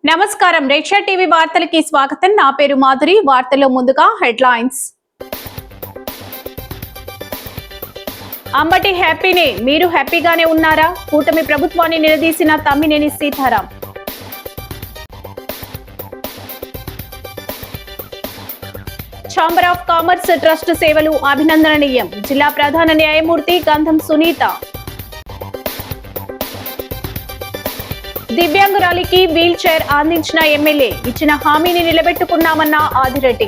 నమస్కారం రేక్షా టీవీ వార్తలకి స్వాగతం. నా పేరు మాధురి. వార్తల్లో ముందుగా హెడ్లైన్స్. అంబటి హ్యాపీనే, మీరు హ్యాపీగానే ఉన్నారా? కూటమి ప్రభుత్వాన్ని నిలదీసిన Tammineni Sitaram. Chamber of commerce trust సేవలు అభినందనీయం. జిల్లా ప్రధాన న్యాయమూర్తి గంధం సునీత. దివ్యాంగురాలికి వీల్ చైర్ అందించిన ఎమ్మెల్యే, ఇచ్చిన హామీని నిలబెట్టుకున్నామన్న ఆదిరెడ్డి.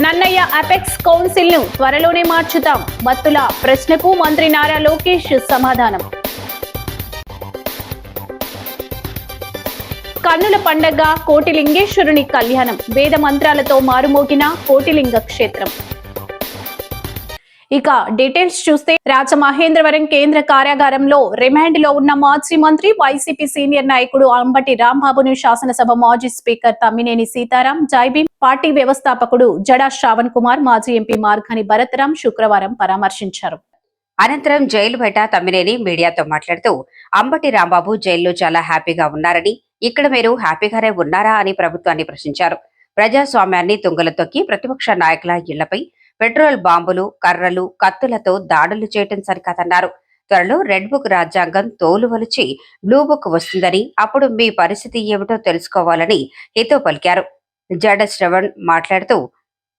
నన్నయ్య అపెక్స్ కౌన్సిల్ ను త్వరలోనే మార్చుతాం. భక్తుల ప్రశ్నకు మంత్రి నారా లోకేష్ సమాధానం. కన్నుల పండగ కోటిలింగేశ్వరుని కళ్యాణం, వేద మంత్రాలతో మారుమోగిన కోటిలింగ క్షేత్రం. ఇక డీటెయిల్స్ చూస్తే, రాజమహేంద్రవరం కేంద్ర కారాగారంలో రిమాండ్ లో ఉన్న మాజీ మంత్రి, వైసీపీ సీనియర్ నాయకుడు అంబటి రాంబాబును శాసనసభ మాజీ స్పీకర్ తమ్మినేని సీతారాం, జైభీం పార్టీ వ్యవస్థాపకుడు జడా శ్రావణ్ కుమార్, మాజీ ఎంపీ మార్గాని భరత్రాం శుక్రవారం పరామర్శించారు. అనంతరం జైలు బయట తమ్మినేని మీడియాతో మాట్లాడుతూ, అంబటి రాంబాబు జైల్లో చాలా హ్యాపీగా ఉన్నారని, ఇక్కడ మీరు హ్యాపీగానే ఉన్నారా అని ప్రభుత్వాన్ని ప్రశ్నించారు. ప్రజాస్వామ్యాన్ని తుంగలు తొక్కి ప్రతిపక్ష నాయకుల ఇళ్లపై పెట్రోల్ బాంబులు, కర్రలు, కత్తులతో దాడులు చేయటం సరికాదన్నారు. త్వరలో రెడ్ బుక్ రాజ్యాంగం తోలు వలిచి బ్లూ బుక్ వస్తుందని, అప్పుడు మీ పరిస్థితి ఏమిటో తెలుసుకోవాలని హితో పలికారు. జడ శ్రవణ్ మాట్లాడుతూ,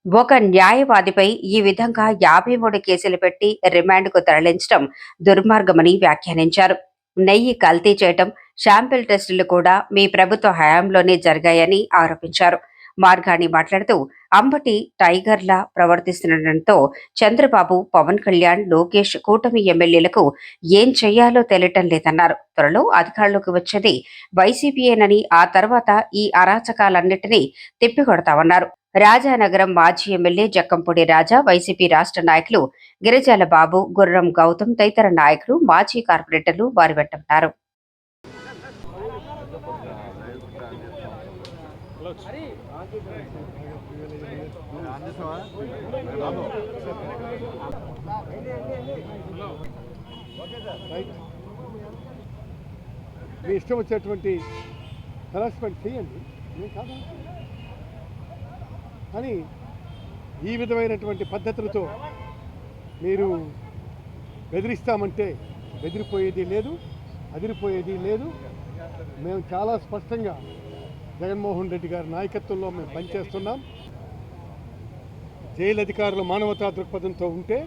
ఒక న్యాయవాదిపై ఈ విధంగా 53 కేసులు పెట్టి రిమాండ్కు తరలించడం దుర్మార్గమని వ్యాఖ్యానించారు. నెయ్యి కల్తీ చేయటం, శాంపిల్ టెస్టులు కూడా మీ ప్రభుత్వ హయాంలోనే జరిగాయని ఆరోపించారు. మార్గాని మాట్లాడుతూ, అంబటి టైగర్లా ప్రవర్తిస్తుండటంతో చంద్రబాబు, పవన్ కళ్యాణ్, లోకేష్ కూటమి ఎమ్మెల్యేలకు ఏం చెయ్యాలో తెలియటం లేదన్నారు. త్వరలో అధికారంలోకి వచ్చేది వైసీపీయేనని, ఆ తర్వాత ఈ అరాచకాలన్నిటినీ తిప్పికొడతామన్నారు. రాజానగరం మాజీ ఎమ్మెల్యే జక్కంపూడి రాజా, వైసీపీ రాష్ట్ర నాయకులు గిరిజాల బాబు, గుర్రం గౌతమ్ తదితర నాయకులు, మాజీ కార్పొరేటర్లు వారి వెంట ఉన్నారు. మీ ఇష్టం వచ్చేటువంటి హెరాస్మెంట్ చేయండి, కాదు. కానీ ఈ విధమైనటువంటి పద్ధతులతో మీరు బెదిరిస్తామంటే బెదిరిపోయేది లేదు, అదిరిపోయేది లేదు. మేము చాలా స్పష్టంగా జగన్మోహన్ రెడ్డి గారి నాయకత్వంలో మేము పనిచేస్తున్నాం. జైలు అధికారులు మానవతా దృక్పథంతో ఉంటే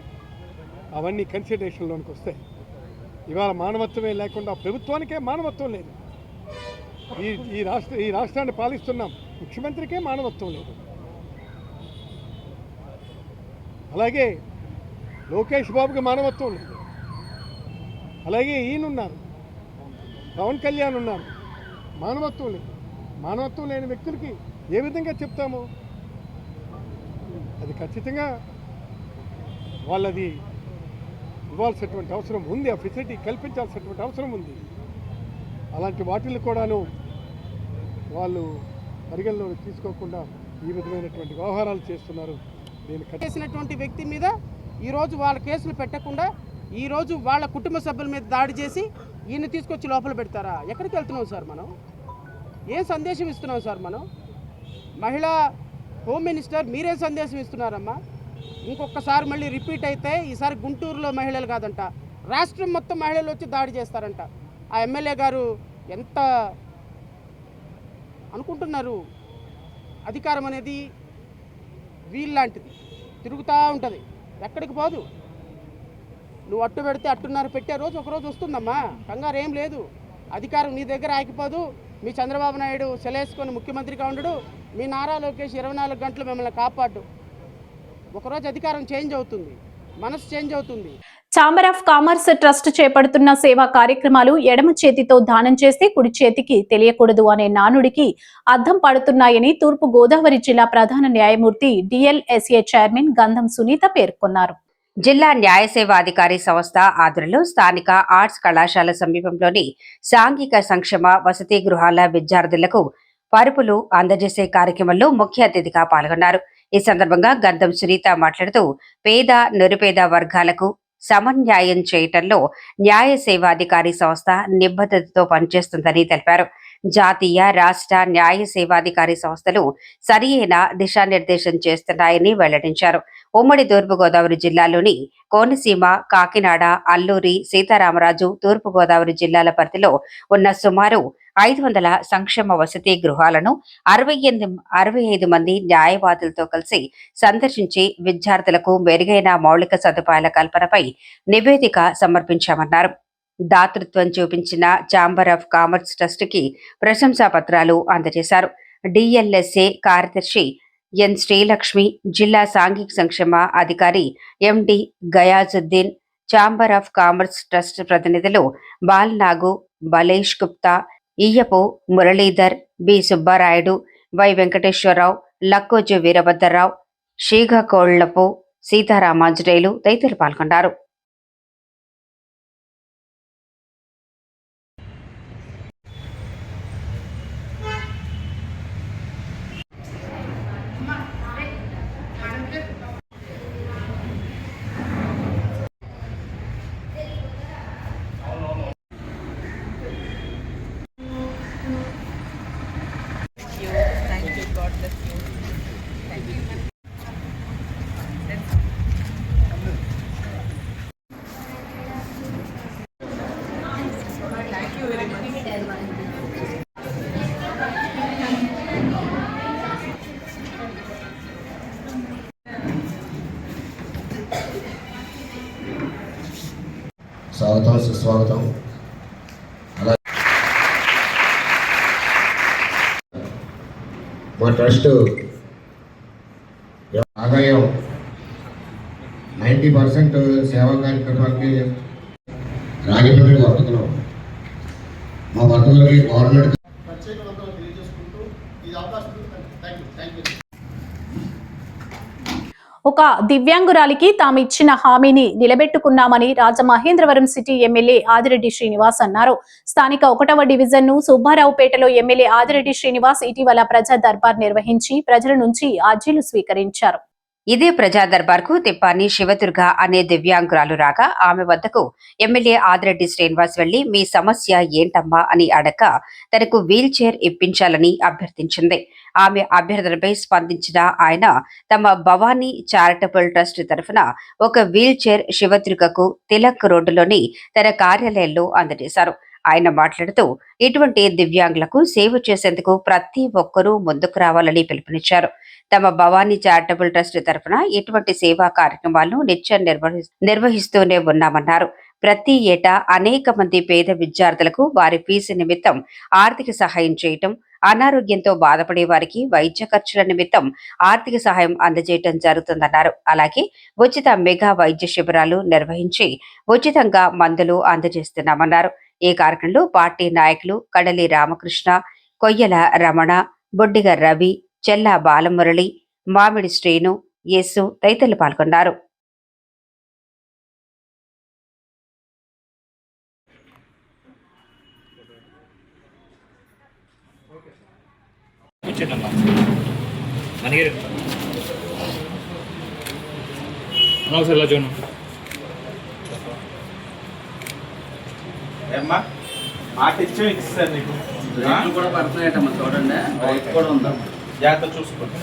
అవన్నీ కన్సిడరేషన్లోనికి వస్తాయి. ఇవాళ మానవత్వమే లేకుండా ప్రభుత్వానికే మానవత్వం లేదు. ఈ రాష్ట్రాన్ని పాలిస్తున్నాం, ముఖ్యమంత్రికే మానవత్వం లేదు. అలాగే లోకేష్ బాబుకి మానవత్వం లేదు. అలాగే ఈయనున్నారు, పవన్ కళ్యాణ్ ఉన్నారు, మానవత్వం లేదు. మానవత్వం లేని వ్యక్తులకి ఏ విధంగా చెప్తాము? అది ఖచ్చితంగా వాళ్ళది ఇవ్వాల్సినటువంటి అవసరం ఉంది, ఆ ఫెసిలిటీ కల్పించాల్సినటువంటి అవసరం ఉంది. అలాంటి వాటిని కూడాను వాళ్ళు పరిగణలోకి తీసుకోకుండా ఈ విధమైనటువంటి వ్యవహారాలు చేస్తున్నారు. చేసినటువంటి వ్యక్తి మీద ఈరోజు వాళ్ళ కేసులు పెట్టకుండా ఈరోజు వాళ్ళ కుటుంబ సభ్యుల మీద దాడి చేసి ఈయన తీసుకొచ్చి లోపల పెడతారా? ఎక్కడికి వెళ్తున్నాం సార్? మనం ఏం సందేశం ఇస్తున్నాం సార్? మనం మహిళా హోమ్ మినిస్టర్ మీరేం సందేశం ఇస్తున్నారమ్మా? ఇంకొకసారి మళ్ళీ రిపీట్ అయితే ఈసారి గుంటూరులో మహిళలు కాదంట, రాష్ట్రం మొత్తం మహిళలు వచ్చి దాడి చేస్తారంట. ఆ ఎమ్మెల్యే గారు ఎంత అనుకుంటున్నారు? అధికారం అనేది వీళ్ళలాంటిది, తిరుగుతూ ఉంటుంది, ఎక్కడికి పోదు. నువ్వు అట్టు పెడితే అట్టున్నర పెట్టే రోజు ఒకరోజు వస్తుందమ్మా, కంగారు ఏం లేదు. అధికారం నీ దగ్గర ఆగిపోదు. మీ చంద్రబాబు నాయుడు సెలేసుకొని ముఖ్యమంత్రిగా ఉండడు, మీ నారా లోకేష్ 24 గంటలు మిమ్మల్ని కాపాడు. ఒకరోజు అధికారం చేంజ్ అవుతుంది, మనసు చేంజ్ అవుతుంది. ఛాంబర్ ఆఫ్ కామర్స్ ట్రస్ట్ చేపడుతున్న సేవా కార్యక్రమాలు ఎడమ చేతితో దానం చేస్తే కుడి చేతికి తెలియకూడదు అనే నానుడికి అద్దం పడుతున్నాయని తూర్పు గోదావరి జిల్లా ప్రధాన న్యాయమూర్తి డిఎల్ఎస్ఏ చైర్మన్ గంధం సునీత పేర్కొన్నారు. జిల్లా న్యాయ సేవాధికారి సంస్థ ఆధ్వర్యంలో స్థానిక ఆర్ట్స్ కళాశాల సమీపంలోని సాంఘిక సంక్షేమ వసతి గృహాల విద్యార్థులకు పరుపులు అందజేసే కార్యక్రమంలో ముఖ్య అతిథిగా పాల్గొన్నారు. ఈ సందర్భంగా గంధం సునీత మాట్లాడుతూ, పేద నిరుపేద వర్గాలకు సమన్యాయం చేయటంలో న్యాయ సేవాధికారి సంస్థ నిబద్ధతతో పనిచేస్తుందని తెలిపారు. జాతీయ, రాష్ట్ర న్యాయ సేవాధికారి సంస్థలు సరియైన దిశానిర్దేశం చేస్తున్నాయని వెల్లడించారు. ఉమ్మడి తూర్పుగోదావరి జిల్లాలోని కోనసీమ, కాకినాడ, అల్లూరి సీతారామరాజు, తూర్పుగోదావరి జిల్లాల పరిధిలో ఉన్న సుమారు 500 సంక్షేమ వసతి గృహాలను 65 మంది న్యాయవాదులతో కలిసి సందర్శించి విద్యార్థులకు మెరుగైన మౌలిక సదుపాయాల కల్పనపై నివేదిక సమర్పించామన్నారు. దాతృత్వం చూపించిన ఛాంబర్ ఆఫ్ కామర్స్ ట్రస్ట్ కి ప్రశంసా పత్రాలు అందజేశారు. డిఎల్ఎస్ఏ కార్యదర్శి ఎన్ శ్రీలక్ష్మి, జిల్లా సాంఘిక సంక్షేమ అధికారి MD Gayazuddin, chamber of commerce trust ప్రతినిధులు బాల్నాగు, బలేష్ గుప్తా, ఈయపు మురళీధర్, బి సుబ్బారాయుడు, వై వెంకటేశ్వరరావు, లక్కోజు వీరభద్రరావు, శ్రీకాకోళ్లపు సీతారామాంజనేయులు తదితరులు పాల్గొన్నారు. స్వాగతం, సుస్వాగతం. మా ట్రస్ట్ ఆదాయం 90% సేవా కార్యక్రమాలకి రాజమండ్రి వర్తకులు. మా వర్తకులకి గవర్నమెంట్ ఒక దివ్యాంగురాలికి తాము ఇచ్చిన హామీని నిలబెట్టుకున్నామని రాజమహేంద్రవరం సిటీ ఎమ్మెల్యే ఆదిరెడ్డి శ్రీనివాస్ అన్నారు. స్థానిక 1వ డివిజన్ ను సుబ్బారావుపేటలో ఎమ్మెల్యే ఆదిరెడ్డి శ్రీనివాస్ ఇటీవల ప్రజా దర్బార్ నిర్వహించి ప్రజల నుంచి అర్జీలు స్వీకరించారు. ఇదే ప్రజా దర్బార్ కు తిప్పాని శివదుర్గ అనే దివ్యాంగురాలు రాగా ఆమె వద్దకు ఎమ్మెల్యే ఆదిరెడ్డి శ్రీనివాస్ వెళ్లి మీ సమస్య ఏంటమ్మా అని అడగ తనకు వీల్ చైర్ ఇప్పించాలని అభ్యర్థించింది. ఆమె అభ్యర్థనపై స్పందించిన ఆయన తమ భవానీ చారిటబుల్ ట్రస్ట్ తరఫున ఒక వీల్ చైర్ శివదుర్గకు తిలక్ రోడ్డులోని తన కార్యాలయంలో అందజేశారు. ఆయన మాట్లాడుతూ ఇటువంటి దివ్యాంగులకు సేవ చేసేందుకు ప్రతి ఒక్కరూ ముందుకు రావాలని పిలుపునిచ్చారు. తమ భవానీ చారిటబుల్ ట్రస్ట్ తరఫున ఇటువంటి సేవా కార్యక్రమాలను నిత్యం నిర్వహిస్తూనే ఉన్నామన్నారు. ప్రతి ఏటా అనేక మంది పేద విద్యార్థులకు వారి ఫీజు నిమిత్తం ఆర్థిక సహాయం చేయటం, అనారోగ్యంతో బాధపడే వారికి వైద్య ఖర్చుల నిమిత్తం ఆర్థిక సహాయం అందజేయటం జరుగుతుందన్నారు. అలాగే ఉచిత మెగా వైద్య శిబిరాలు నిర్వహించి ఉచితంగా మందులు అందజేస్తున్నామన్నారు. ఈ కార్యక్రమంలో పార్టీ నాయకులు కడలి రామకృష్ణ, కొయ్యల రమణ, బొడ్డిగ రవి, చెల్లా బాలమురళి, మామిడి శ్రీను, యేసు తదితరులు పాల్గొన్నారు. మాట ఇచ్చాం, ఇచ్చేసారు నీకు కూడా పడుతున్నాయటమ్మా, చూడండి రైతు కూడా ఉందా, జాగ్రత్త చూసుకోండి.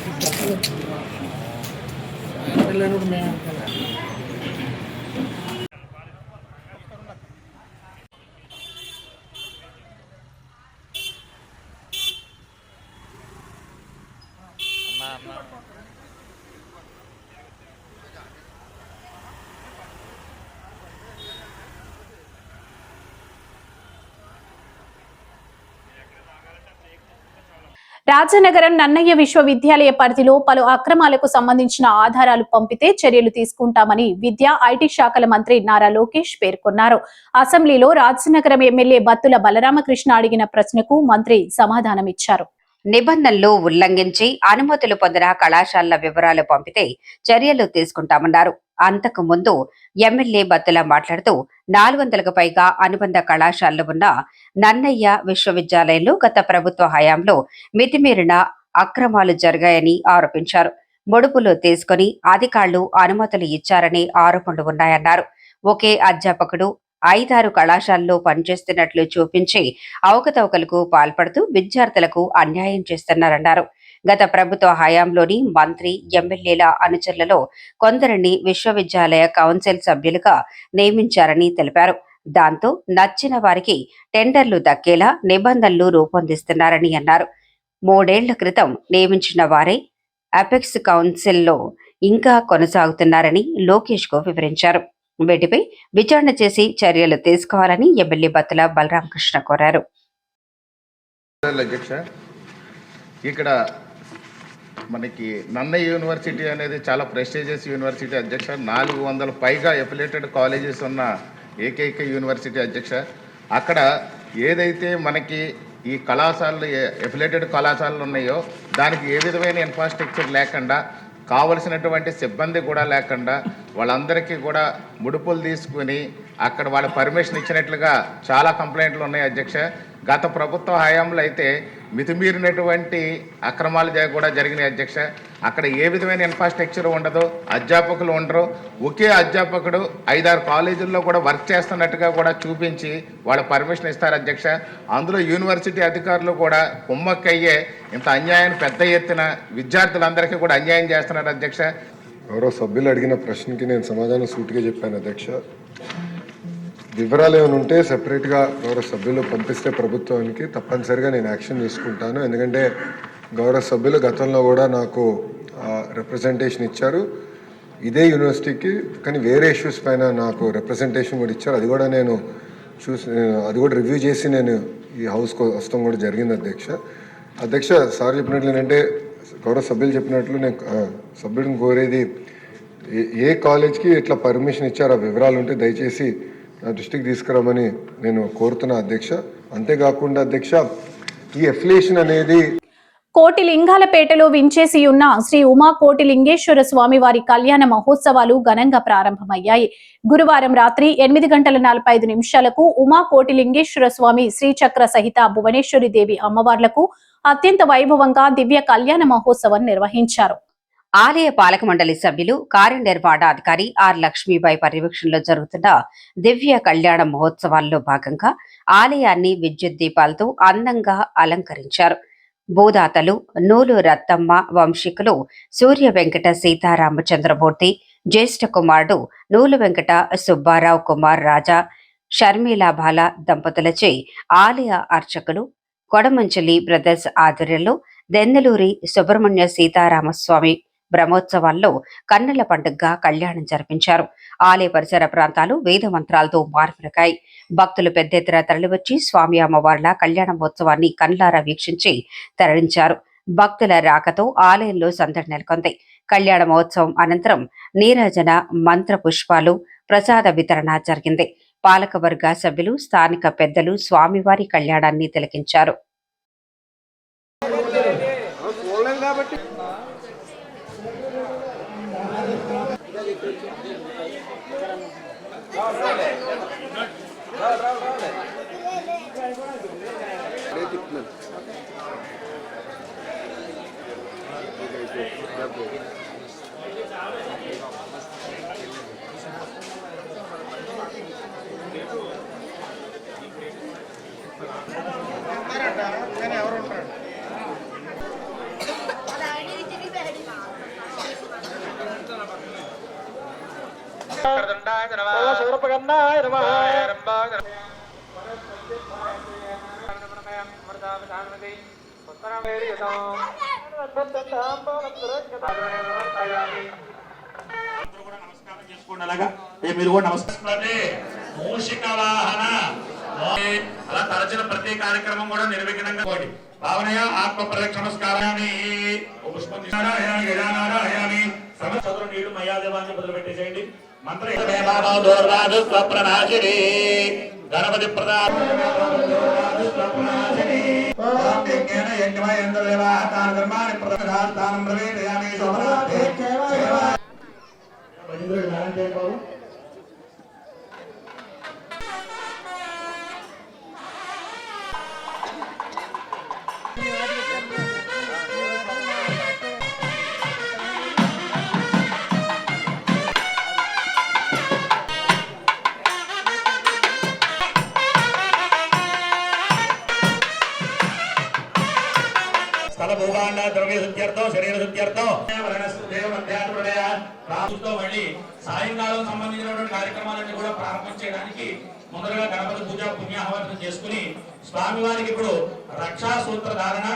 రాజనగరం నన్నయ్య విశ్వవిద్యాలయ పరిధిలో పలు అక్రమాలకు సంబంధించిన ఆధారాలు పంపితే చర్యలు తీసుకుంటామని విద్యా, ఐటీ శాఖల మంత్రి నారా లోకేష్ పేర్కొన్నారు. అసెంబ్లీలో రాజనగరం ఎమ్మెల్యే బత్తుల బలరామకృష్ణ అడిగిన ప్రశ్నకు మంత్రి సమాధానమిచ్చారు. నిబంధనలు ఉల్లంఘించి అనుమతులు పొందిన కళాశాలల వివరాలు పంపితే చర్యలు తీసుకుంటామన్నారు. అంతకు ముందు ఎమ్మెల్యే బత్తుల మాట్లాడుతూ 400కు పైగా అనుబంధ కళాశాలలు ఉన్న నన్నయ్య విశ్వవిద్యాలయంలో గత ప్రభుత్వ హయాంలో మితిమీరిన అక్రమాలు జరిగాయని ఆరోపించారు. ముడుపులు తీసుకుని అధికారులు అనుమతులు ఇచ్చారని ఆరోపణలు ఉన్నాయన్నారు. ఒకే అధ్యాపకుడు 5-6 కళాశాలలో పనిచేస్తున్నట్లు చూపించి అవకతవకలకు పాల్పడుతూ విద్యార్థులకు అన్యాయం చేస్తున్నారన్నారు. గత ప్రభుత్వ హయాంలోని మంత్రి, ఎమ్మెల్యేల అనుచరులలో కొందరిని విశ్వవిద్యాలయ కౌన్సిల్ సభ్యులుగా నియమించారని తెలిపారు. దాంతో నచ్చిన వారికి టెండర్లు దక్కేలా నిబంధనలు రూపొందిస్తున్నారని అన్నారు. 3 ఏళ్ల క్రితం నియమించిన వారే అపెక్స్ కౌన్సిల్లో ఇంకా కొనసాగుతున్నారని లోకేష్ కు వివరించారు. వీటిపై విచారణ చేసి చర్యలు తీసుకోవాలని ఎమ్మెల్యే బత్తుల బలరామకృష్ణ కోరారు. అధ్యక్ష, ఇక్కడ మనకి నన్నయ్య యూనివర్సిటీ అనేది చాలా ప్రెస్టీజియస్ యూనివర్సిటీ అధ్యక్ష. 400 పైగా ఎఫిలియేటెడ్ కాలేజెస్ ఉన్న ఏకైక యూనివర్సిటీ అధ్యక్ష. అక్కడ ఏదైతే మనకి ఈ కళాశాలలు ఎఫిలియేటెడ్ కళాశాలలు ఉన్నాయో దానికి ఏ విధమైన ఇన్ఫ్రాస్ట్రక్చర్ లేకుండా, కావలసినటువంటి సిబ్బంది కూడా లేకుండా వాళ్ళందరికీ కూడా ముడుపులు తీసుకుని అక్కడ వాళ్ళ పర్మిషన్ ఇచ్చినట్లుగా చాలా కంప్లైంట్లు ఉన్నాయి అధ్యక్ష. గత ప్రభుత్వ హయాంలో అయితే మితిమీరినటువంటి అక్రమాలు కూడా జరిగినాయి అధ్యక్ష. అక్కడ ఏ విధమైన ఇన్ఫ్రాస్ట్రక్చర్ ఉండదు, అధ్యాపకులు ఉండరు. ఒకే అధ్యాపకుడు 5-6 కాలేజీల్లో కూడా వర్క్ చేస్తున్నట్టుగా కూడా చూపించి వాళ్ళ పర్మిషన్ ఇస్తారు అధ్యక్ష. అందులో యూనివర్సిటీ అధికారులు కూడా కుమ్మక్కయ్యే ఇంత అన్యాయాన్ని పెద్ద ఎత్తున విద్యార్థులందరికీ కూడా అన్యాయం చేస్తున్నారు అధ్యక్ష. గౌరవ సభ్యులు అడిగిన ప్రశ్నకి నేను సమాధానం సూటిగా చెప్పాను అధ్యక్ష. వివరాలు ఏమైనా ఉంటే సెపరేట్గా గౌరవ సభ్యులు పంపిస్తే ప్రభుత్వానికి తప్పనిసరిగా నేను యాక్షన్ తీసుకుంటాను. ఎందుకంటే గౌరవ సభ్యులు గతంలో కూడా నాకు రిప్రజెంటేషన్ ఇచ్చారు ఇదే యూనివర్సిటీకి, కానీ వేరే ఇష్యూస్ పైన నాకు రిప్రజెంటేషన్ కూడా ఇచ్చారు. అది కూడా నేను అది కూడా రివ్యూ చేసి నేను ఈ హౌస్కి వస్తాం కూడా జరిగింది అధ్యక్ష. సార్ చెప్పినట్లు ఏంటంటే గౌరవ సభ్యులు చెప్పినట్లు నేను సభ్యుడిని కోరేది ఏ కాలేజ్కి ఇట్లా పర్మిషన్ ఇచ్చారు ఆ వివరాలు ఉంటే దయచేసి నా దృష్టికి తీసుకురామని నేను కోరుతున్నా అధ్యక్ష. అంతేకాకుండా అధ్యక్ష, ఈ అఫిలియేషన్ అనేది కోటిలింగాలపేటలో వించేసి ఉన్న శ్రీ ఉమా కోటిలింగేశ్వర స్వామి వారి కళ్యాణ మహోత్సవాలు ఘనంగా ప్రారంభమయ్యాయి. గురువారం రాత్రి 8:45 ఉమా కోటిలింగేశ్వర స్వామి శ్రీచక్ర సహిత భువనేశ్వరి దేవి అమ్మవార్లకు అత్యంత వైభవంగా దివ్య కళ్యాణ మహోత్సవం నిర్వహించారు. ఆలయ పాలక మండలి సభ్యులు, కార్యనిర్వహణాధికారి ఆర్ లక్ష్మీబాయి పర్యవేక్షణలో జరుగుతున్న దివ్య కళ్యాణ మహోత్సవాల్లో భాగంగా ఆలయాన్ని విద్యుత్ దీపాలతో అందంగా అలంకరించారు. భూదాతలు నూలు రత్తమ్మ వంశీకులు సూర్య వెంకట సీతారామచంద్రమూర్తి, జ్యేష్ఠ కుమారుడు నూలు వెంకట సుబ్బారావు కుమార్ రాజా, షర్మిలాబాల దంపతులచే ఆలయ అర్చకులు కొడమంచలి బ్రదర్స్ ఆధ్వర్యంలో దెందలూరి సుబ్రహ్మణ్య సీతారామస్వామి బ్రహ్మోత్సవాల్లో కన్నుల పండుగగా కళ్యాణం జరిపించారు. ఆలయ పరిసర ప్రాంతాలు వేద మంత్రాలతో మార్పురకాయి. భక్తులు పెద్ద ఎత్తున తరలివచ్చి స్వామి అమ్మవార్ల కళ్యాణ మహోత్సవాన్ని కన్లారా వీక్షించి తరలించారు. భక్తుల రాకతో ఆలయంలో సందడి నెలకొంది. కళ్యాణ మహోత్సవం అనంతరం నీరాజన, మంత్ర పుష్పాలు, ప్రసాద వితరణ జరిగింది. పాలకవర్గ సభ్యులు, స్థానిక పెద్దలు స్వామివారి కళ్యాణాన్ని తిలకించారు. మీరు కూడా నమస్కారం. మూషిక వాహన అలా తరచిన ప్రతి కార్యక్రమం కూడా నిర్విఘ్నంగా భావనయ ఆత్మ ప్రదక్షిణ నమస్కారాన్ని చదువు నీళ్లు మయాదేవాన్ని మొదలుపెట్టేసేయండి. మంత్ర గణపతి ప్రధాన భూభాండ ద్రవ్య శుద్ధ్యర్థం శరీర శుద్ధ్యర్థం రాజుతో మళ్ళీ సాయంకాలం సంబంధించినటువంటి కార్యక్రమాలన్నీ కూడా ప్రారంభం చేయడానికి ముందరగా గణపతి పూజ పుణ్యాహవచనం చేసుకుని స్వామివారికి ఇప్పుడు రక్షా సూత్ర ధారణ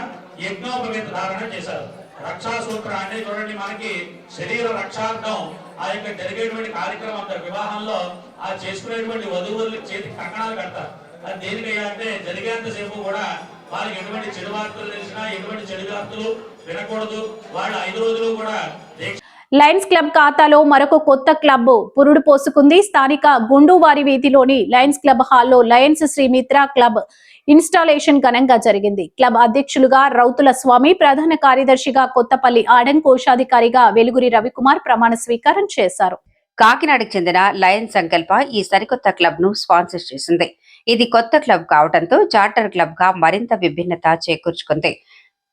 యజ్ఞోపవేత ధారణ చేశారు. రక్షా సూత్ర అంటే చూడండి, మనకి శరీర రక్షార్థం ఆ యొక్క జరిగేటువంటి కార్యక్రమం అంతా వివాహంలో ఆ చేసుకునేటువంటి వధువులు చేతి కంకణాలు కడతారు. అది దేనికయ్యా అంటే జరిగేంతసేపు కూడా వాళ్ళకి ఎటువంటి చెడు వార్తలు తెలిసినా ఎటువంటి చెడు వార్తలు వినకూడదు. వాళ్ళు 5 రోజులు కూడా లయన్స్ క్లబ్ ఖాతాలో మరొక కొత్త క్లబ్ పురుడు పోసుకుంది. స్థానిక గుండువారి వీధిలోని లయన్స్ క్లబ్ హాల్లో లయన్స్ శ్రీమిత్ర క్లబ్ ఇన్స్టాలేషన్ ఘనంగా జరిగింది. క్లబ్ అధ్యక్షులుగా రౌతుల స్వామి, ప్రధాన కార్యదర్శిగా కొత్తపల్లి ఆడన్, కోశాధికారిగా వెలుగురి రవికుమార్ ప్రమాణ స్వీకారం చేశారు. కాకినాడకు చెందిన లయన్ సంకల్ప ఈ సరికొత్త క్లబ్ ను స్పాన్సర్ చేసింది. ఇది కొత్త క్లబ్ కావడంతో చార్టర్ క్లబ్ గా మరింత విభిన్నత చేకూర్చుకుంది.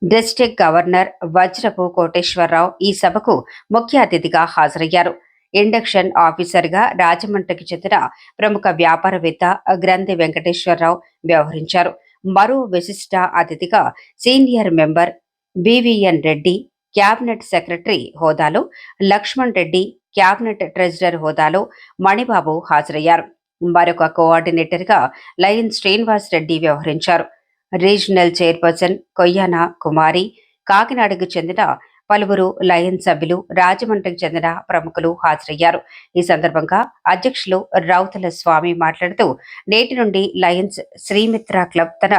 డిస్ట్రిక్ట్ గవర్నర్ వజ్రపు కోటేశ్వరరావు ఈ సభకు ముఖ్య అతిథిగా హాజరయ్యారు. ఇండక్షన్ ఆఫీసర్ గా రాజమండ్రికి చెందిన ప్రముఖ వ్యాపారవేత్త గ్రంథి వెంకటేశ్వరరావు వ్యవహరించారు. మరో విశిష్ట అతిథిగా senior member BVN Reddy, cabinet secretary హోదాలో లక్ష్మణ్ రెడ్డి, క్యాబినెట్ ట్రెజరర్ హోదాలో మణిబాబు హాజరయ్యారు. మరొక కోఆర్డినేటర్ గా లయన్ శ్రీనివాస్ రెడ్డి వ్యవహరించారు. రీజనల్ చైర్పర్సన్ కొయ్యాన కుమారి, కాకినాడకు చెందిన పలువురు లయన్ సభ్యులు, రాజమండ్రికి చెందిన ప్రముఖులు హాజరయ్యారు. ఈ సందర్భంగా అధ్యక్షులు రౌతుల స్వామి మాట్లాడుతూ నేటి నుండి లయన్స్ శ్రీమిత్ర క్లబ్ తన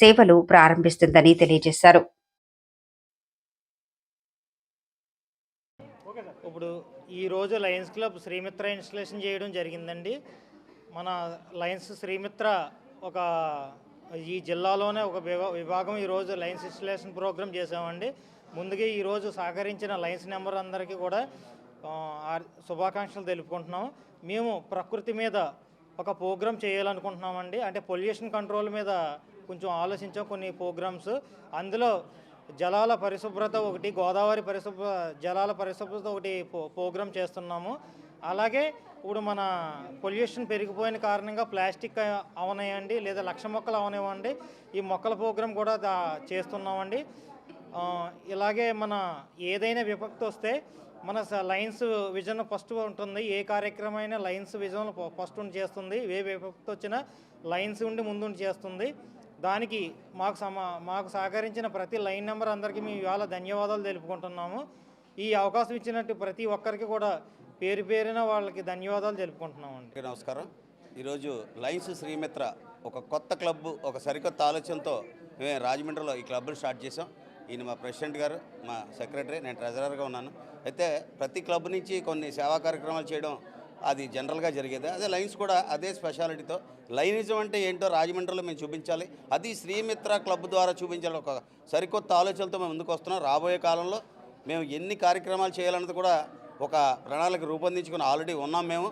సేవలు ప్రారంభిస్తుందని తెలియజేశారు. ఇప్పుడు ఈ రోజు లయన్స్ క్లబ్ శ్రీమిత్ర ఇన్స్టలేషన్ చేయడం జరిగిందండి. మన లయన్స్ శ్రీమిత్ర ఒక ఈ జిల్లాలోనే ఒక విభాగం ఈరోజు లయన్స్ ఇన్స్టలేషన్ ప్రోగ్రామ్ చేసామండి. ముందుగా ఈరోజు సహకరించిన లయన్స్ నెంబర్ అందరికీ కూడా శుభాకాంక్షలు తెలుపుకుంటున్నాం. మేము ప్రకృతి మీద ఒక ప్రోగ్రామ్ చేయాలనుకుంటున్నామండి. అంటే పొల్యూషన్ కంట్రోల్ మీద కొంచెం ఆలోచించాం కొన్ని ప్రోగ్రామ్స్. అందులో జలాల పరిశుభ్రత ఒకటి, గోదావరి జలాల పరిశుభ్రత ఒకటి ప్రోగ్రామ్ చేస్తున్నాము. అలాగే ఇప్పుడు మన పొల్యూషన్ పెరిగిపోయిన కారణంగా ప్లాస్టిక్ అవనాయండి, లేదా 1,00,000 మొక్కలు అవనివ్వండి, ఈ మొక్కల ప్రోగ్రాం కూడా చేస్తున్నామండి. ఇలాగే మన ఏదైనా విపత్తు వస్తే మన లయన్స్ విజన్ ఫస్ట్ ఉంటుంది. ఏ కార్యక్రమం అయినా లయన్స్ విజన్ ఫస్ట్ ఉండి చేస్తుంది. ఏ విపత్తు వచ్చినా లయన్స్ ఉండి ముందుండి చేస్తుంది. దానికి మాకు సహకరించిన ప్రతి లైన్ నెంబర్ అందరికీ మేము ఇవాళ ధన్యవాదాలు తెలుపుకుంటున్నాము. ఈ అవకాశం ఇచ్చినట్టు ప్రతి ఒక్కరికి కూడా పేరు పేరున వాళ్ళకి ధన్యవాదాలు తెలుపుకుంటున్నామండి. నమస్కారం. ఈరోజు లయన్స్ శ్రీమిత్ర ఒక కొత్త క్లబ్, ఒక సరికొత్త ఆలోచనతో మేము రాజమండ్రిలో ఈ క్లబ్ను స్టార్ట్ చేసాం. ఈయన మా ప్రెసిడెంట్ గారు, మా సెక్రటరీ, నేను ట్రెజరర్గా ఉన్నాను. అయితే ప్రతి క్లబ్ నుంచి కొన్ని సేవా కార్యక్రమాలు చేయడం అది జనరల్గా జరిగేది. అదే లయన్స్ కూడా అదే స్పెషాలిటీతో లయనిజం అంటే ఏంటో రాజమండ్రిలో మేము చూపించాలి, అది శ్రీమిత్ర క్లబ్ ద్వారా చూపించాలి. ఒక సరికొత్త ఆలోచనలతో మేము ముందుకు వస్తున్నాం. రాబోయే కాలంలో మేము ఎన్ని కార్యక్రమాలు చేయాలన్నది కూడా ఒక ప్రణాళిక రూపొందించుకుని ఆల్రెడీ ఉన్నాం. మేము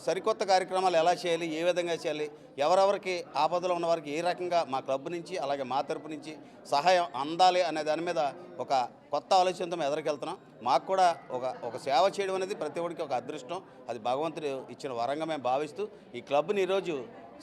సరికొత్త కార్యక్రమాలు ఎలా చేయాలి, ఏ విధంగా చేయాలి, ఎవరెవరికి ఆపదలో ఉన్న వారికి ఏ రకంగా మా క్లబ్ నుంచి అలాగే మా తరపు నుంచి సహాయం అందాలి అనే దాని మీద ఒక కొత్త ఆలోచనతో మేము ఎదురుకెళ్తున్నాం. మాకు కూడా ఒక సేవ చేయడం అనేది ప్రతి ఒక్కరికి ఒక అదృష్టం, అది భగవంతుడు ఇచ్చిన వరంగా మేము భావిస్తూ ఈ క్లబ్ని ఈరోజు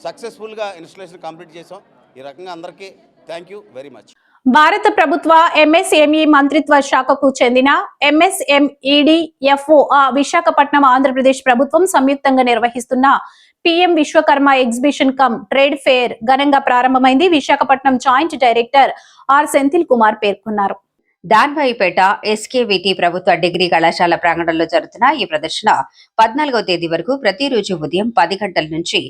సక్సెస్ఫుల్గా ఇన్స్టలేషన్ కంప్లీట్ చేసాం. ఈ రకంగా అందరికీ థ్యాంక్ యూ వెరీ మచ్. భారత ప్రభుత్వ ఎంఎస్ఎంఈ మంత్రిత్వ శాఖకు చెందిన ఎంఎస్ఎంఈడిఎఫ్ఓ విశాఖపట్నం ఆంధ్రప్రదేశ్ ప్రభుత్వం సంయుక్తంగా నిర్వహిస్తున్న PM Vishwakarma exhibition cum trade fair ఘనంగా ప్రారంభమైంది. Visakhapatnam joint director R Senthil Kumar పేర్కొన్నారు. దాన్వాయిపేట ఎస్కేవిటి ప్రభుత్వ డిగ్రీ కళాశాల ప్రాంగణంలో జరుగుతున్న ఈ ప్రదర్శన 14వ తేదీ వరకు ప్రతిరోజు ఉదయం 10 గంటల నుంచి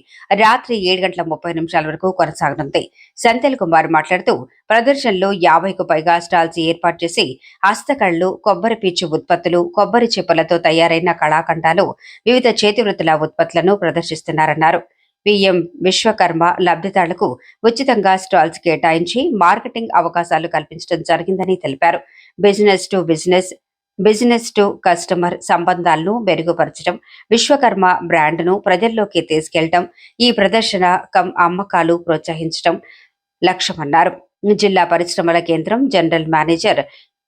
రాత్రి 7:30 వరకు కొనసాగనుంది. సెంథిల్ కుమార్ మాట్లాడుతూ ప్రదర్శనలో 50కు పైగా స్టాల్స్ ఏర్పాటు చేసి హస్తకళలు, కొబ్బరి పీచు ఉత్పత్తులు, కొబ్బరి చిప్పలతో తయారైన కళాఖండాలు, వివిధ చేతివృత్తుల ఉత్పత్తులను ప్రదర్శిస్తున్నారన్నారు. పిఎం విశ్వకర్మ లబ్ధిదారులకు ఉచితంగా స్టాల్స్ కేటాయించి మార్కెటింగ్ అవకాశాలు కల్పించడం జరిగిందని తెలిపారు. Business to business, business to customer సంబంధాలను మెరుగుపరచడం, విశ్వకర్మ బ్రాండ్ను ప్రజల్లోకి తీసుకెళ్లడం, ఈ ప్రదర్శన అమ్మకాలు ప్రోత్సహించడం లక్ష్యమన్నారు. జిల్లా పరిశ్రమల కేంద్రం general manager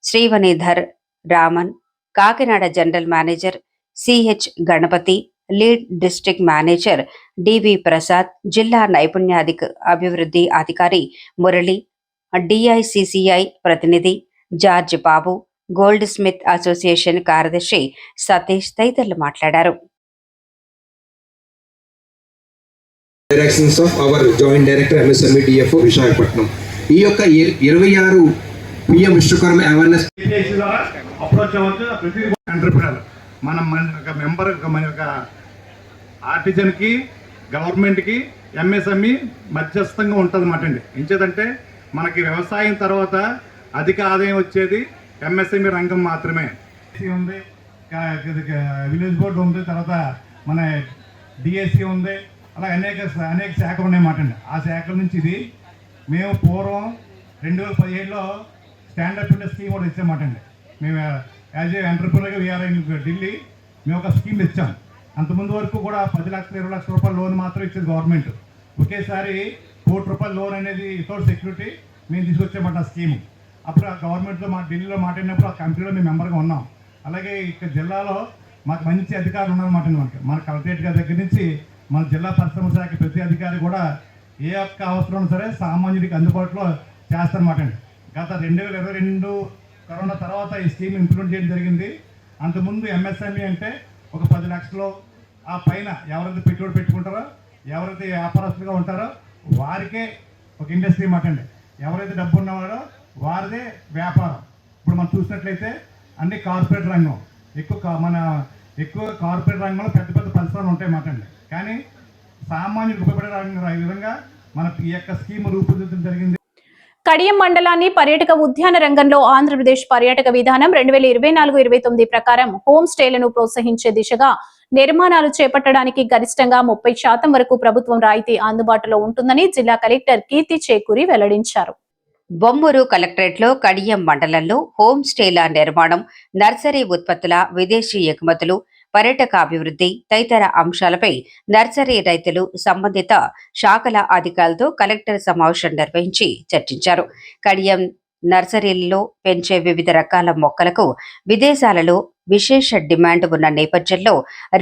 Srivanidhar Raman, Kakinada general manager CH Ganapathi, lead district manager DV Prasad, జిల్లా నైపుణ్యాధిక అభివృద్ధి అధికారి మురళి, డిఐసిసిఐ ప్రతినిధి George Babu, goldsmith association కార్యదర్శి సతీష్ తదితరులు మాట్లాడారు. Directions of our joint director MSME DFO Visakhapatnam. ఈ యొక్క 26 PM విశ్వకర్మ అవేర్నెస్ అప్రోచ్ అవ్వచ్చు. ప్రతి ఎంటర్ప్రినర్ మన ఒక మెంబర్ మన యొక్క ఆర్టిజన్కి గవర్నమెంట్కి MSME మధ్యస్థంగా ఉంటుంది అన్నమాట అండి. ఎంచేదంటే మనకి వ్యవసాయం తర్వాత అధిక ఆదాయం వచ్చేది MSME రంగం మాత్రమే ఉంది. విలేజ్ బోర్డు ఉంది, తర్వాత మన DSC ఉంది, అలా అనేక శాఖలు ఉన్నాయన్నమాట అండి. ఆ శాఖల నుంచి ఇది మేము పూర్వం 2017లో స్టాండప్ ఇండియా స్కీమ్ కూడా ఇచ్చామాట అండి. మేము యాజ్ ఏ ఎంటర్ప్రినర్గా వీఆర్ ఇన్ ఢిల్లీ మేము ఒక స్కీమ్ ఇచ్చాం. అంతకుముందు వరకు కూడా 10 లక్షలు 20 లక్షల రూపాయల లోన్ మాత్రం ఇచ్చేది గవర్నమెంట్. ఒకేసారి ₹1 కోటి లోన్ అనేది వితౌట్ సెక్యూరిటీ మేము తీసుకొచ్చామాట ఆ స్కీము. అప్పుడు ఆ గవర్నమెంట్తో ఢిల్లీలో మాట్లాడినప్పుడు ఆ కంపెనీలో మేము మెంబర్గా ఉన్నాం. అలాగే ఇక్కడ జిల్లాలో మాకు మంచి అధికారులు ఉన్నారన్నమాట. మన కలెక్టరేట్ గారి దగ్గర నుంచి మన జిల్లా పరిశ్రమ శాఖ ప్రతి అధికారి కూడా ఏ ఒక్క అవసరం సరే సామాన్యుడికి అందుబాటులో చేస్తారన్నమాట అండి. గత 2022 కరోనా తర్వాత ఈ స్కీమ్ ఇంప్లిమెంట్ చేయడం జరిగింది. అంతకుముందు MSME అంటే ఒక 10 లక్షలు ఆ పైన ఎవరైతే పెట్టుబడి పెట్టుకుంటారో, ఎవరైతే వ్యాపారస్తులుగా ఉంటారో వారికే ఒక ఇండస్ట్రీ మాట అండి. ఎవరైతే డబ్బు ఉన్నవాడో వారిదే వ్యాపారం. ఇప్పుడు మనం చూసినట్లయితే అన్ని కార్పొరేట్ రంగం ఎక్కువ కార్పొరేట్ రంగంలో పెద్ద పెద్ద పరిశ్రమలు ఉంటాయి మాట అండి. కానీ సామాన్యులకు ఉపయోగపడే విధంగా మన ఈ యొక్క స్కీమ్ రూపొందించడం జరిగింది. కడియం మండలాన్ని పర్యాటక ఉద్యాన రంగంలో ఆంధ్రప్రదేశ్ పర్యాటక విధానం 2024-29 ప్రకారం హోమ్ స్టేలను ప్రోత్సహించే దిశగా నిర్మాణాలు చేపట్టడానికి గరిష్టంగా 30% వరకు ప్రభుత్వం రాయితీ అందుబాటులో ఉంటుందని జిల్లా కలెక్టర్ కీర్తి చేకూరి వెల్లడించారు. బొమ్మూరు కలెక్టరేట్లో కడియం మండలంలో హోమ్ స్టేల నిర్మాణం, నర్సరీ ఉత్పత్తుల విదేశీ ఎగుమతులు, పర్యాటక అభివృద్ధి తదితర అంశాలపై నర్సరీ రైతులు, సంబంధిత శాఖల అధికారులతో కలెక్టర్ సమావేశం నిర్వహించి చర్చించారు. కడియం నర్సరీలలో పెంచే వివిధ రకాల మొక్కలకు విదేశాలలో విశేష డిమాండ్ ఉన్న నేపథ్యంలో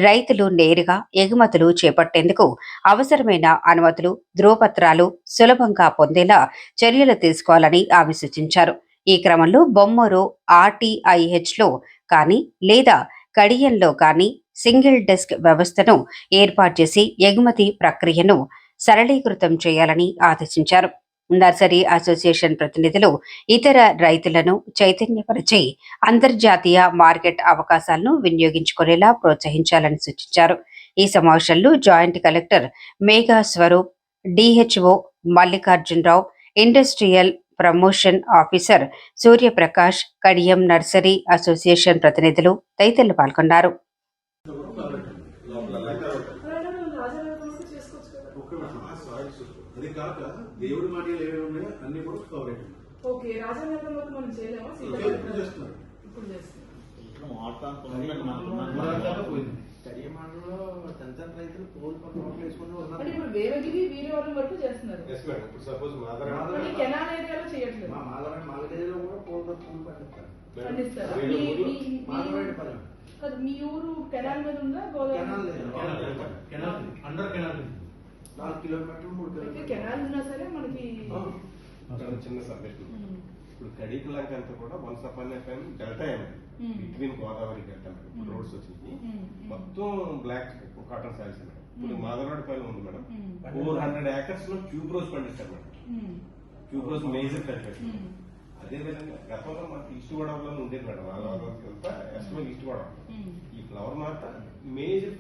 రైతులు నేరుగా ఎగుమతులు చేపట్టేందుకు అవసరమైన అనుమతులు, ధ్రువపత్రాలు సులభంగా పొందేలా చర్యలు తీసుకోవాలని ఆమె సూచించారు. ఈ క్రమంలో బొమ్మూరు RTIHలో కానీ లేదా కడియంలో కానీ సింగిల్ డెస్క్ వ్యవస్థను ఏర్పాటు చేసి ఎగుమతి ప్రక్రియను సరళీకృతం చేయాలని ఆదేశించారు. నర్సరీ అసోసియేషన్ ప్రతినిధులు ఇతర రైతులను చైతన్యపరిచి అంతర్జాతీయ మార్కెట్ అవకాశాలను వినియోగించుకునేలా ప్రోత్సహించాలని సూచించారు. ఈ సమావేశంలో joint collector Megha Swaroop, DHO Mallikarjuna Rao, industrial promotion officer Suryaprakash, Kadiyam nursery association ప్రతినిధులు తదితరులు పాల్గొన్నారు. దేవుడి మాటలు ఏమేమి ఉన్నాయో అన్ని కూడా కవర్ అవుతుంది. ఓకే, రాజనగరంలో మనం చేయలేమా? ఇప్పుడు చేస్తున్నారు. రైతులు పోల్ వేసుకుంటూ ఇప్పుడు వేరేగిరి వీరవరం వరకు చేస్తున్నారు. కెనాల్ ఏరియాలో చేయట్లేదు. మాలగేరిలో కూడా పోల్ పండిస్తారు. మీ ఊరు కెనాల్ మీద ఉందా? అండర్ కెనాల్ 4 కిలోమీటర్లు 3 కిలోమీటర్లు కెనాల్ ఉన్నా సరే మనకి చిన్న సబ్జెక్ట్. ఇప్పుడు కడికలంక అంతా కూడా వన్స్ అపాన్ ఏ టైం డెల్టా ఏమైంది బిట్వీన్ గోదావరి డెల్టా రోడ్స్ వచ్చింది. మొత్తం బ్లాక్ కాటన్ సాయిల్స్ మేడం. ఇప్పుడు మాధవరాడు పైన ఉంది మేడం. 400 acres లో ట్యూబ్ రోజ్ పండిస్తారు madam. Tube rose major cultivation. అదేవిధంగా గతంలో మనకి ఈస్ట్ గోదావరిలో ఉండేది మేడం. ఈస్ట్ గోదావరి ఈ flower mark major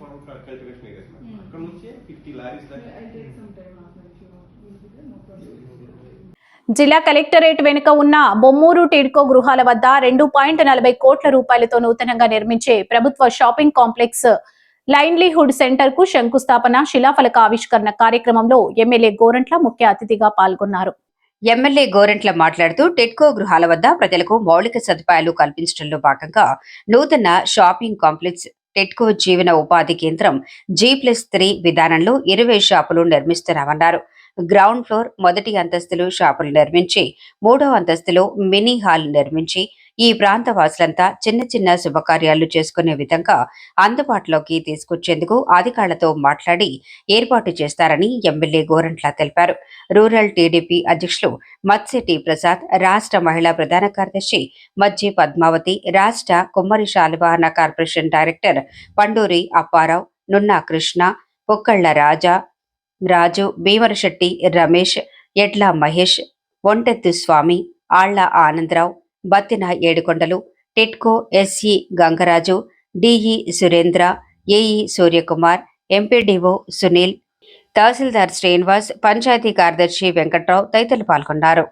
cultivation areas madam. అక్కడ నుంచి 50 లారీస్ దాకా. జిల్లా కలెక్టరేట్ వెనుక ఉన్న బొమ్మూరు టిడ్కో గృహాల వద్ద 2.40 కోట్ల రూపాయలతో నూతనంగా నిర్మించే ప్రభుత్వ షాపింగ్ కాంప్లెక్స్ లైవ్లీహుడ్ సెంటర్ కు శంకుస్థాపన, శిలాఫలక ఆవిష్కరణ కార్యక్రమంలో ఎమ్మెల్యే గోరంట్ల ముఖ్య అతిథిగా పాల్గొన్నారు. ఎమ్మెల్యే గోరంట్ల మాట్లాడుతూ టిడ్కో గృహాల వద్ద ప్రజలకు మౌలిక సదుపాయాలు కల్పించడంలో భాగంగా నూతన షాపింగ్ కాంప్లెక్స్ టిడ్కో జీవన ఉపాధి కేంద్రం G+3 విధానంలో 20 షాపులు నిర్మిస్తున్నామన్నారు. గ్రౌండ్ ఫ్లోర్ మొదటి అంతస్తులో షాపులు నిర్మించి 3వ అంతస్తులో మినీ హాల్ నిర్మించి ఈ ప్రాంత వాసులంతా చిన్న చిన్న శుభకార్యాలు చేసుకునే విధంగా అందుబాటులోకి తీసుకొచ్చేందుకు అధికారులతో మాట్లాడి ఏర్పాటు చేస్తారని ఎమ్మెల్యే గోరంట్ల తెలిపారు. రూరల్ టీడీపీ అధ్యక్షులు మత్స్యటి ప్రసాద్, రాష్ట్ర మహిళా ప్రధాన కార్యదర్శి మజ్జి పద్మావతి, రాష్ట్ర Kummari Shalivahana corporation director Panduri Apparao, Nunna Krishna, Pokkalla Raju, Bhimarasetti Ramesh, Edla Mahesh, Ontethu Swamy, Alla Anandarao, Battina Yedukondalu, TIDCO SE Gangaraju, DE Surendra, AE Suryakumar, MPDO Sunil, tahsildar Srinivas, panchayat కార్యదర్శి వెంకట్రావు తదితరులు పాల్గొన్నారు.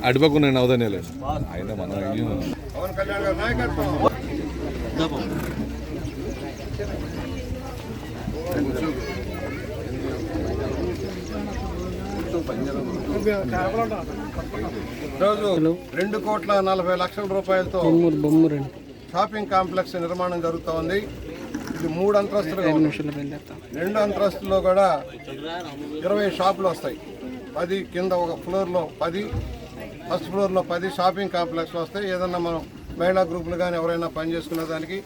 అడిపకున్నాయి నవధాన్యాలు ఆయన మన ఈరోజు 2,40,00,000 రూపాయలతో షాపింగ్ కాంప్లెక్స్ నిర్మాణం జరుగుతోంది. ఇది 3 అంతస్తులుగా ఉంది. 2 అంతస్తుల్లో కూడా 20 షాపులు వస్తాయి. 10 కింద ఒక ఫ్లోర్లో 10, ఫస్ట్ ఫ్లోర్లో 10 షాపింగ్ కాంప్లెక్స్లు వస్తాయి. ఏదన్నా మనం మహిళా గ్రూపులు కానీ ఎవరైనా పని చేసుకునే దానికి,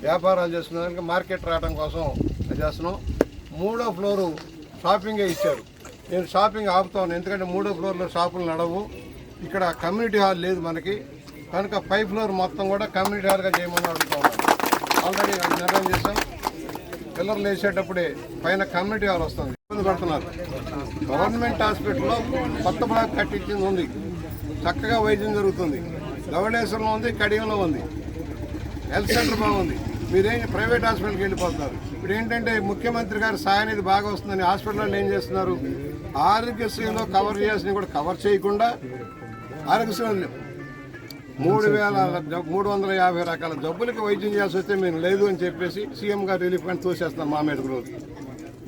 వ్యాపారాలు చేసుకునే దానికి, మార్కెట్ రావడం కోసం చేస్తున్నాం. 3వ ఫ్లోరు షాపింగే ఇచ్చారు. నేను షాపింగ్ ఆపుతాను, ఎందుకంటే 3వ ఫ్లోర్లో షాపులు నడవు. ఇక్కడ కమ్యూనిటీ హాల్ లేదు మనకి, కనుక 5th ఫ్లోర్ మొత్తం కూడా కమ్యూనిటీ హాల్గా చేయమని అడుగుతా ఉన్నాను. ఆల్రెడీ అది నిర్ణయం చేశాం. పిల్లర్లు వేసేటప్పుడే పైన కమ్యూనిటీ హాల్ వస్తుంది. ఇబ్బంది పడుతున్నారు. గవర్నమెంట్ హాస్పిటల్లో కొత్త బ్లాక్ కట్టించింది ఉంది, చక్కగా వైద్యం జరుగుతుంది. ధవళేశ్వరంలో ఉంది, కడియంలో ఉంది, హెల్త్ సెంటర్ బాగుంది. మీరేం ప్రైవేట్ హాస్పిటల్కి వెళ్ళిపోతున్నారు. ఇప్పుడు ఏంటంటే ముఖ్యమంత్రి గారు సాయనిధి బాగా వస్తుందని హాస్పిటల్లో ఏం చేస్తున్నారు, ఆరోగ్యశ్రీలో కవర్ చేయాల్సిన కూడా కవర్ చేయకుండా ఆరోగ్యశ్రీ 3,350 రకాల జబ్బులకి వైద్యం చేయాల్సి వస్తే మేము లేదు అని చెప్పేసి సీఎం గారు రిలీఫ్ ఫండ్ తోసేస్తాం మా మీద రోజు.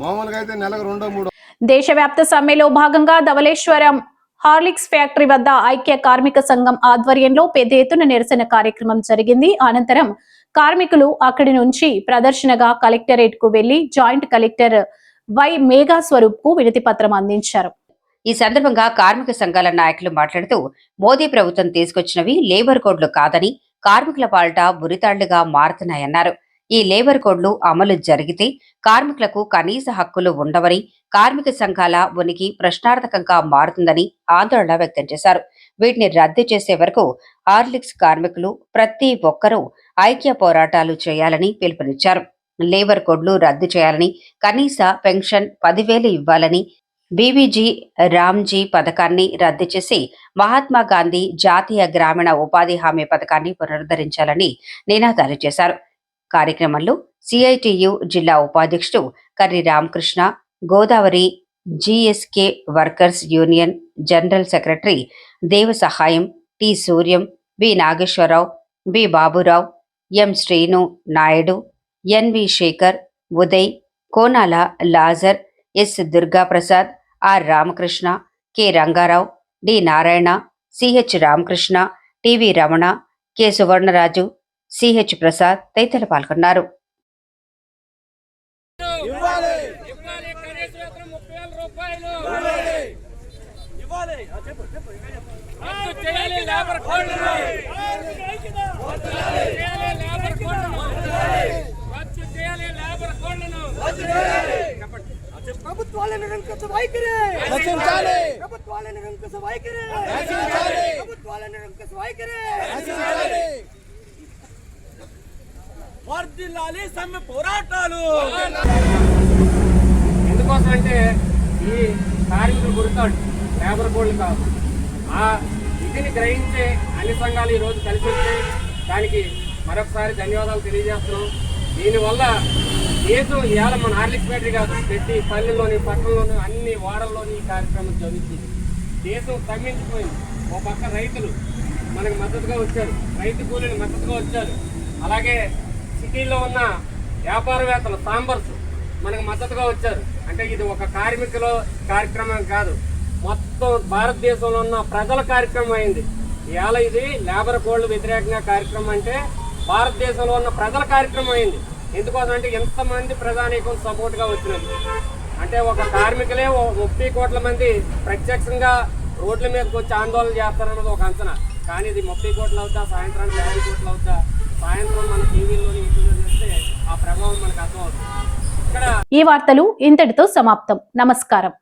మామూలుగా అయితే నెలకు 2-3. దేశవ్యాప్త సమ్మెలో భాగంగా ధవళేశ్వరం హార్లిక్స్ ఫ్యాక్టరీ వద్ద ఐక్య కార్మిక సంఘం ఆధ్వర్యంలో పెద్ద ఎత్తున నిరసన కార్యక్రమం జరిగింది. అనంతరం కార్మికులు అక్కడి నుంచి ప్రదర్శనగా కలెక్టరేట్ కు వెళ్లి joint collector Y Megha Swaroop కు వినతి పత్రం అందించారు. ఈ సందర్భంగా కార్మిక సంఘాల నాయకులు మాట్లాడుతూ మోదీ ప్రభుత్వం తీసుకొచ్చినవి లేబర్ కోడ్లు కాదని, కార్మికుల పాలిట బురితాళ్లుగా మారుతున్నాయన్నారు. ఈ లేబర్ కోడ్లు అమలు జరిగితే కార్మికులకు కనీస హక్కులు ఉండవని, కార్మిక సంఘాల ఉనికి ప్రశ్నార్థకంగా మారుతుందని ఆందోళన వ్యక్తం చేశారు. వీటిని రద్దు చేసే వరకు హార్లిక్స్ కార్మికులు ప్రతి ఒక్కరూ ఐక్య పోరాటాలు చేయాలని పిలుపునిచ్చారు. లేబర్ కోడ్లు రద్దు చేయాలని, కనీస పెన్షన్ 10,000 ఇవ్వాలని, బీబీజీ రామ్జీ పథకాన్ని రద్దు చేసి మహాత్మా గాంధీ జాతీయ గ్రామీణ ఉపాధి హామీ పథకాన్ని పునరుద్ధరించాలని నినాదాలు చేశారు. కార్యక్రమంలో సిఐటియు జిల్లా ఉపాధ్యక్షుడు Karri Ramakrishna, Godavari GSK workers union general secretary Deva Sahayam, T Suryam, B Nageswararao, B Baburao, M Srinu Naidu, NV Sekhar, Uday, Konala Lazar, S Durgaprasad, R Ramakrishna, K Rangarao, D Narayana, CH Ramakrishna, TV Ramana, K Suvarnaraju, CH Prasad తదితరులు పాల్గొన్నారు. ప్రభుత్వాలను నిరంకుశ వైఖరి రక్షించాలి. ప్రభుత్వాలను నిరంకుశ వైఖరి రక్షించాలి. ప్రభుత్వాలను నిరంకుశ వైఖరి రక్షించాలి. వర్ధిల్లాలి సమ్మె పోరాటాలు. ఎందుకోసం అంటే ఈ కార్మికులు గుర్తాడు లేబర్ కోడ్లు కాదు. ఆ ఇదిని గ్రహించే అన్ని సంఘాలు ఈరోజు కలిసి వచ్చాయి. దానికి మరొకసారి ధన్యవాదాలు తెలియజేస్తున్నాం. దీనివల్ల దేశం ఇవాళ మన హార్లిక్స్ ఫ్యాక్టరీ కాదు, ప్రతి పల్లెల్లోని, పట్టణంలోని, అన్ని వాడల్లోని ఈ కార్యక్రమం జరుగుతుంది. దేశం స్తంభించిపోయింది. ఒక పక్క రైతులు మనకు మద్దతుగా వచ్చారు, రైతు కూలీలు మద్దతుగా వచ్చారు. అలాగే సిటీల్లో ఉన్న వ్యాపారవేత్తలు, సాంబర్స్ మనకు మద్దతుగా వచ్చారు. అంటే ఇది ఒక కార్మికుల కార్యక్రమం కాదు, మొత్తం భారతదేశంలో ఉన్న ప్రజల కార్యక్రమం అయింది. ఇవాళ ఇది లేబర్ కోడ్లు వ్యతిరేకంగా కార్యక్రమం అంటే భారతదేశంలో ఉన్న ప్రజల కార్యక్రమం అయింది. ఎందుకోసం అంటే ఎంతమంది ప్రజానీకం సపోర్ట్గా వచ్చినది అంటే ఒక కార్మికులే 30 కోట్ల మంది ప్రత్యక్షంగా రోడ్ల మీదకి వచ్చి ఆందోళన చేస్తారన్నది ఒక అంచనా. కానీ ఇది 30 కోట్లు అవుతా, సాయంత్రానికి 50 కోట్లు అవుతా, సాయంత్రం మన టీవీలోని ఇంట్లో చేస్తే ఆ ప్రభావం మనకు అర్థమవుతుంది. ఈ వార్తలు ఇంతటితో సమాప్తం. నమస్కారం.